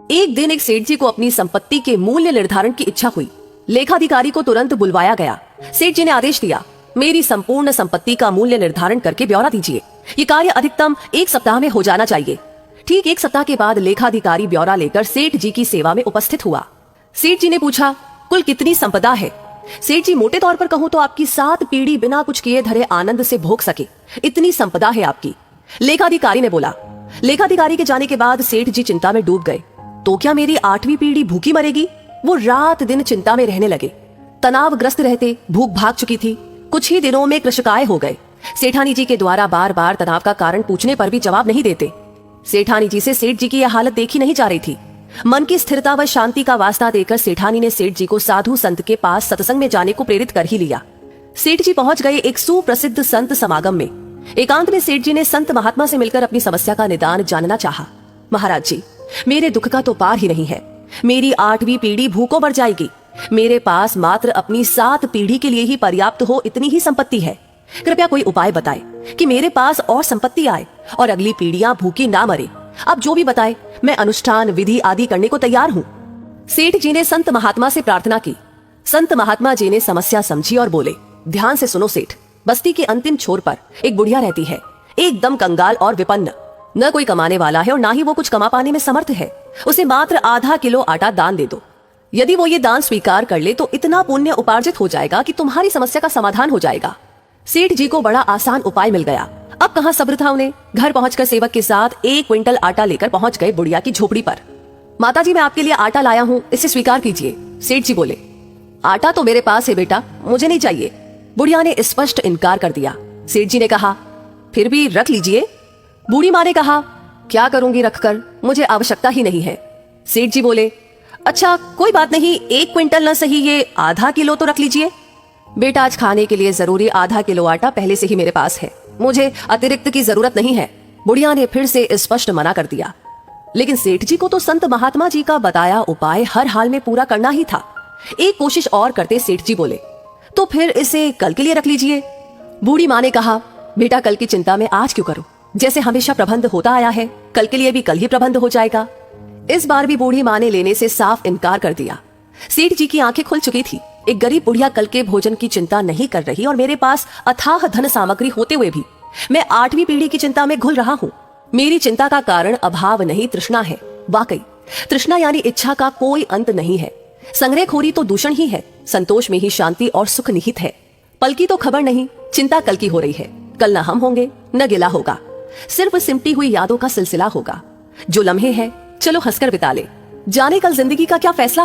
एक दिन एक सेठ जी को अपनी संपत्ति के मूल्य निर्धारण की इच्छा हुई। लेखाधिकारी को तुरंत बुलवाया गया। सेठ जी ने आदेश दिया, मेरी संपूर्ण संपत्ति का मूल्य निर्धारण करके ब्यौरा दीजिए। ये कार्य अधिकतम 1 सप्ताह में हो जाना चाहिए। ठीक 1 सप्ताह के बाद लेखाधिकारी ब्यौरा लेकर सेठ जी की सेवा में उपस्थित हुआ। सेठ जी ने पूछा, कुल कितनी संपदा है? सेठ जी, मोटे तौर पर कहूं तो आपकी 7 पीढ़ी बिना कुछ किए धरे आनंद से भोग सके इतनी संपदा है आपकी। लेखाधिकारी ने बोला। लेखाधिकारी के जाने के बाद सेठ जी चिंता में डूब गए। तो क्या मेरी 8वीं पीढ़ी भूखी मरेगी? वो रात दिन चिंता में रहने लगे। तनावग्रस्त रहते, भूख भाग चुकी थी। कुछ ही दिनों में कृशकाय हो गए। सेठानी जी के द्वारा बार बार तनाव का कारण पूछने पर भी जवाब नहीं देते। सेठानी जी से सेठ जी की यह हालत देखी नहीं जा रही थी। मन की स्थिरता व शांति का वास्ता देकर सेठानी ने सेठ जी को साधु संत के पास सत्संग में जाने को प्रेरित कर ही लिया। सेठ जी पहुंच गए एक सुप्रसिद्ध संत समागम में। एकांत में सेठ जी ने संत महात्मा से मिलकर अपनी समस्या का निदान जानना चाहा। महाराज जी, मेरे दुख का तो पार ही नहीं है। मेरी 8वीं पीढ़ी भूखों मर जाएगी। मेरे पास मात्र अपनी 7 पीढ़ी के लिए ही पर्याप्त हो इतनी ही संपत्ति है। कृपया कोई उपाय बताए कि मेरे पास और संपत्ति आए और अगली पीढ़ियां भूखी ना मरे। आप जो भी बताए, मैं अनुष्ठान विधि आदि करने को तैयार हूँ। सेठ जी ने संत महात्मा से प्रार्थना की। संत महात्मा जी ने समस्या समझी और बोले, ध्यान से सुनो सेठ। बस्ती के अंतिम छोर पर एक बुढ़िया रहती है, एकदम कंगाल और विपन्न। न कोई कमाने वाला है और ना ही वो कुछ कमा पाने में समर्थ है। उसे मात्र आधा किलो आटा दान दे दो। यदि वो ये दान स्वीकार कर ले तो इतना पुण्य उपार्जित हो जाएगा कि तुम्हारी समस्या का समाधान हो जाएगा। सेठ जी को बड़ा आसान उपाय मिल गया। अब कहाँ सब्र था उन्हें। घर पहुंचकर सेवक के साथ 1 क्विंटल आटा लेकर पहुंच गए बुढ़िया की झोपड़ी पर। माताजी, मैं आपके लिए आटा लाया हूँ, इसे स्वीकार कीजिए। सेठ जी बोले, आटा तो मेरे पास है बेटा, मुझे नहीं चाहिए। बुढ़िया ने स्पष्ट इनकार कर दिया। सेठ जी ने कहा, फिर भी रख लीजिए। बूढ़ी माँ ने कहा, क्या करूंगी रखकर, मुझे आवश्यकता ही नहीं है। सेठ जी बोले, अच्छा कोई बात नहीं, 1 क्विंटल न सही, ये आधा किलो तो रख लीजिए। बेटा, आज खाने के लिए जरूरी आधा किलो आटा पहले से ही मेरे पास है, मुझे अतिरिक्त की जरूरत नहीं है। बुढ़िया ने फिर से स्पष्ट मना कर दिया। लेकिन सेठ जी को तो संत महात्मा जी का बताया उपाय हर हाल में पूरा करना ही था। एक कोशिश और करते सेठ जी बोले, तो फिर इसे कल के लिए रख लीजिए। बूढ़ी माँ ने कहा, बेटा कल की चिंता में आज क्यों करो, जैसे हमेशा प्रबंध होता आया है, कल के लिए भी कल ही प्रबंध हो जाएगा। इस बार भी बूढ़ी माँ ने लेने से साफ इनकार कर दिया। सेठ जी की आंखें खुल चुकी थी। एक गरीब बुढ़िया कल के भोजन की चिंता नहीं कर रही और मेरे पास अथाह धन सामग्री होते हुए भी मैं 8वीं पीढ़ी की चिंता में घुल रहा हूँ। मेरी चिंता का कारण अभाव नहीं, तृष्णा है। वाकई तृष्णा यानी इच्छा का कोई अंत नहीं है। संग्रहखोरी तो दूषण ही है। संतोष में ही शांति और सुख निहित है। पल की तो खबर नहीं, चिंता कल की हो रही है। कल न हम होंगे न गिला होगा, सिर्फ सिमटी हुई यादों का सिलसिला होगा। जो लम्हे हैं चलो हंसकर बिता ले, जाने कल जिंदगी का क्या फैसला